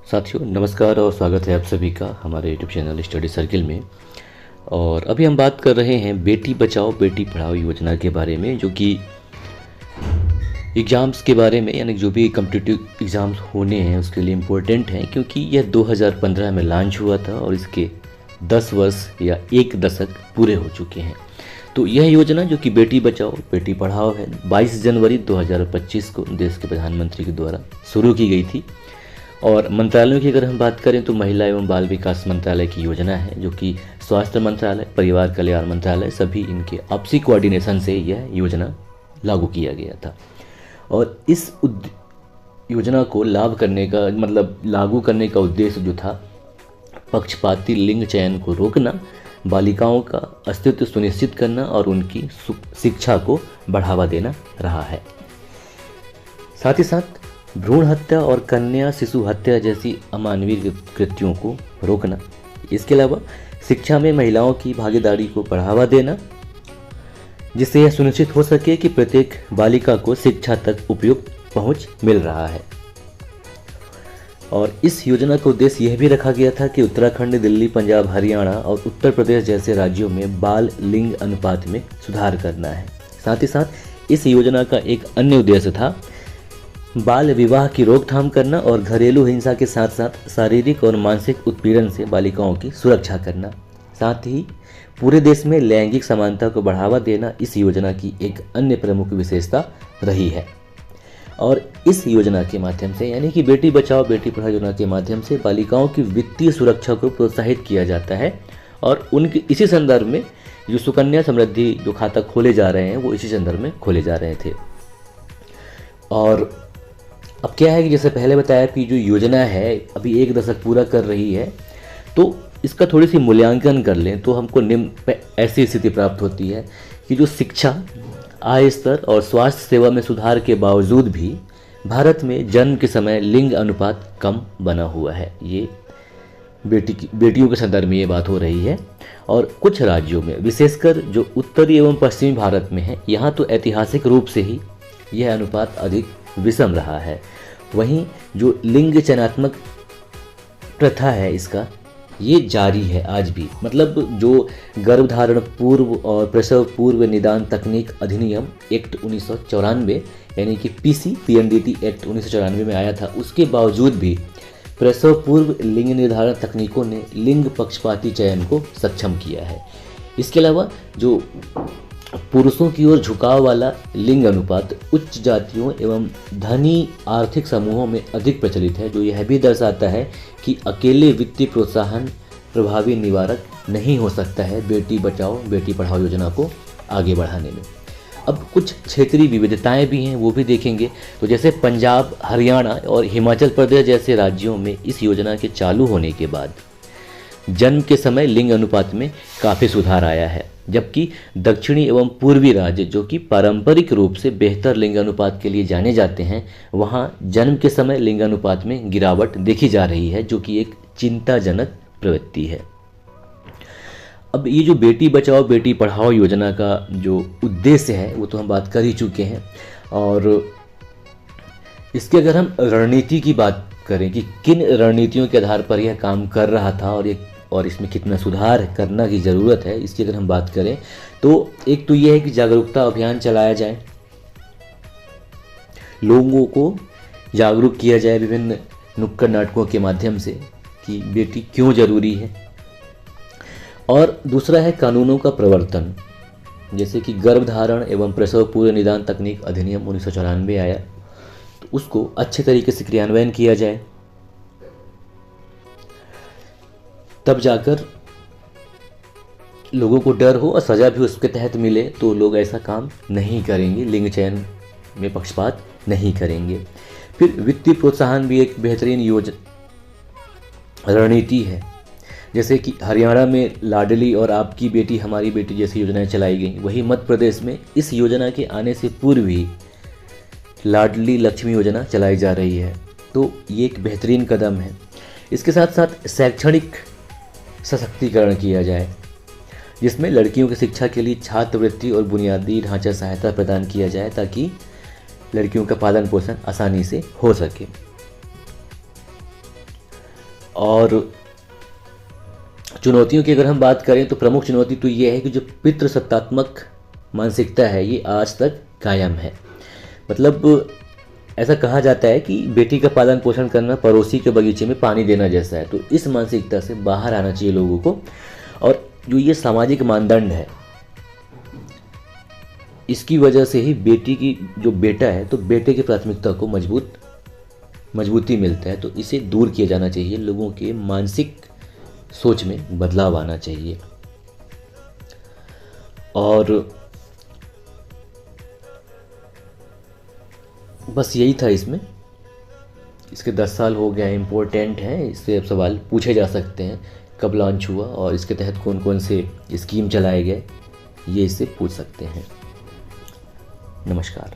साथियों नमस्कार और स्वागत है आप सभी का हमारे यूट्यूब चैनल स्टडी सर्किल में। और अभी हम बात कर रहे हैं बेटी बचाओ बेटी पढ़ाओ योजना के बारे में, जो कि एग्ज़ाम्स के बारे में, यानी जो भी कम्पिटिटिव एग्ज़ाम्स होने हैं उसके लिए इम्पोर्टेंट है, क्योंकि यह 2015 में लॉन्च हुआ था और इसके 10 वर्ष या एक दशक पूरे हो चुके हैं। तो यह योजना जो कि बेटी बचाओ बेटी पढ़ाओ है, 22 जनवरी 2025 को देश के प्रधानमंत्री के द्वारा शुरू की गई थी। और मंत्रालयों की अगर हम बात करें तो महिला एवं बाल विकास मंत्रालय की योजना है, जो कि स्वास्थ्य मंत्रालय, परिवार कल्याण मंत्रालय, सभी इनके आपसी कोऑर्डिनेशन से यह योजना लागू किया गया था। और इस योजना को लागू करने का उद्देश्य जो था, पक्षपाती लिंग चयन को रोकना, बालिकाओं का अस्तित्व सुनिश्चित करना और उनकी शिक्षा को बढ़ावा देना रहा है। साथ ही साथ भ्रूण हत्या और कन्या शिशु हत्या जैसी अमानवीय कृत्यों को रोकना, इसके अलावा शिक्षा में महिलाओं की भागीदारी को बढ़ावा देना, जिससे यह सुनिश्चित हो सके कि प्रत्येक बालिका को शिक्षा तक उपयुक्त पहुंच मिल रहा है। और इस योजना का उद्देश्य यह भी रखा गया था कि उत्तराखंड, दिल्ली, पंजाब, हरियाणा और उत्तर प्रदेश जैसे राज्यों में बाल लिंग अनुपात में सुधार करना है। साथ ही साथ इस योजना का एक अन्य उद्देश्य था बाल विवाह की रोकथाम करना और घरेलू हिंसा के साथ साथ शारीरिक और मानसिक उत्पीड़न से बालिकाओं की सुरक्षा करना। साथ ही पूरे देश में लैंगिक समानता को बढ़ावा देना इस योजना की एक अन्य प्रमुख विशेषता रही है। और इस योजना के माध्यम से, यानी कि बेटी बचाओ बेटी पढ़ाओ योजना के माध्यम से बालिकाओं की वित्तीय सुरक्षा को प्रोत्साहित किया जाता है। और उनके इसी संदर्भ में जो सुकन्या समृद्धि जो खाता खोले जा रहे हैं वो इसी संदर्भ में खोले जा रहे थे। और अब क्या है कि जैसे पहले बताया कि जो योजना है अभी एक दशक पूरा कर रही है, तो इसका थोड़ी सी मूल्यांकन कर लें तो हमको निम्न ऐसी स्थिति प्राप्त होती है कि जो शिक्षा, आय स्तर और स्वास्थ्य सेवा में सुधार के बावजूद भी भारत में जन्म के समय लिंग अनुपात कम बना हुआ है। ये बेटियों के संदर्भ में ये बात हो रही है। और कुछ राज्यों में, विशेषकर जो उत्तरी एवं पश्चिमी भारत में है, यहाँ तो ऐतिहासिक रूप से ही यह अनुपात अधिक विषम रहा है। वहीं जो लिंग चयनात्मक प्रथा है इसका ये जारी है आज भी। मतलब जो गर्भधारण पूर्व और प्रसव पूर्व निदान तकनीक अधिनियम एक्ट 1994, यानी कि पीएनडीटी एक्ट 1994 में आया था, उसके बावजूद भी प्रसव पूर्व लिंग निर्धारण तकनीकों ने लिंग पक्षपाती चयन को सक्षम किया है। इसके अलावा जो पुरुषों की ओर झुकाव वाला लिंग अनुपात उच्च जातियों एवं धनी आर्थिक समूहों में अधिक प्रचलित है, जो यह भी दर्शाता है कि अकेले वित्तीय प्रोत्साहन प्रभावी निवारक नहीं हो सकता है बेटी बचाओ बेटी पढ़ाओ योजना को आगे बढ़ाने में। अब कुछ क्षेत्रीय विविधताएं भी हैं, वो भी देखेंगे। तो जैसे पंजाब, हरियाणा और हिमाचल प्रदेश जैसे राज्यों में इस योजना के चालू होने के बाद जन्म के समय लिंग अनुपात में काफ़ी सुधार आया है, जबकि दक्षिणी एवं पूर्वी राज्य जो कि पारंपरिक रूप से बेहतर लिंग अनुपात के लिए जाने जाते हैं, वहाँ जन्म के समय लिंग अनुपात में गिरावट देखी जा रही है, जो कि एक चिंताजनक प्रवृत्ति है। अब ये जो बेटी बचाओ बेटी पढ़ाओ योजना का जो उद्देश्य है वो तो हम बात कर ही चुके हैं। और इसके अगर हम रणनीति की बात करें कि किन रणनीतियों के आधार पर यह काम कर रहा था और इसमें कितना सुधार करना की ज़रूरत है, इसकी अगर हम बात करें तो एक तो यह है कि जागरूकता अभियान चलाया जाए, लोगों को जागरूक किया जाए विभिन्न नुक्कड़ नाटकों के माध्यम से कि बेटी क्यों ज़रूरी है। और दूसरा है कानूनों का प्रवर्तन, जैसे कि गर्भधारण एवं प्रसव पूर्व निदान तकनीक अधिनियम 1994 आया, तो उसको अच्छे तरीके से क्रियान्वयन किया जाए, तब जाकर लोगों को डर हो और सज़ा भी उसके तहत मिले तो लोग ऐसा काम नहीं करेंगे, लिंग चयन में पक्षपात नहीं करेंगे। फिर वित्तीय प्रोत्साहन भी एक बेहतरीन रणनीति है, जैसे कि हरियाणा में लाडली और आपकी बेटी हमारी बेटी जैसी योजनाएं चलाई गई। वहीं मध्य प्रदेश में इस योजना के आने से पूर्व ही लाडली लक्ष्मी योजना चलाई जा रही है, तो ये एक बेहतरीन कदम है। इसके साथ साथ शैक्षणिक सशक्तिकरण किया जाए, जिसमें लड़कियों की शिक्षा के लिए छात्रवृत्ति और बुनियादी ढांचा सहायता प्रदान किया जाए, ताकि लड़कियों का पालन पोषण आसानी से हो सके। और चुनौतियों की अगर हम बात करें तो प्रमुख चुनौती तो ये है कि जो पितृसत्तात्मक मानसिकता है ये आज तक कायम है। मतलब ऐसा कहा जाता है कि बेटी का पालन पोषण करना पड़ोसी के बगीचे में पानी देना जैसा है। तो इस मानसिकता से बाहर आना चाहिए लोगों को। और जो ये सामाजिक मानदंड है, इसकी वजह से ही बेटी की जो बेटा है तो बेटे की प्राथमिकता को मजबूती मिलता है। तो इसे दूर किया जाना चाहिए, लोगों के मानसिक सोच में बदलाव आना चाहिए। और बस यही था इसमें। इसके 10 साल हो गए, इम्पोर्टेंट है, इससे अब सवाल पूछे जा सकते हैं कब लॉन्च हुआ और इसके तहत कौन कौन से स्कीम चलाए गए, ये इससे पूछ सकते हैं। नमस्कार।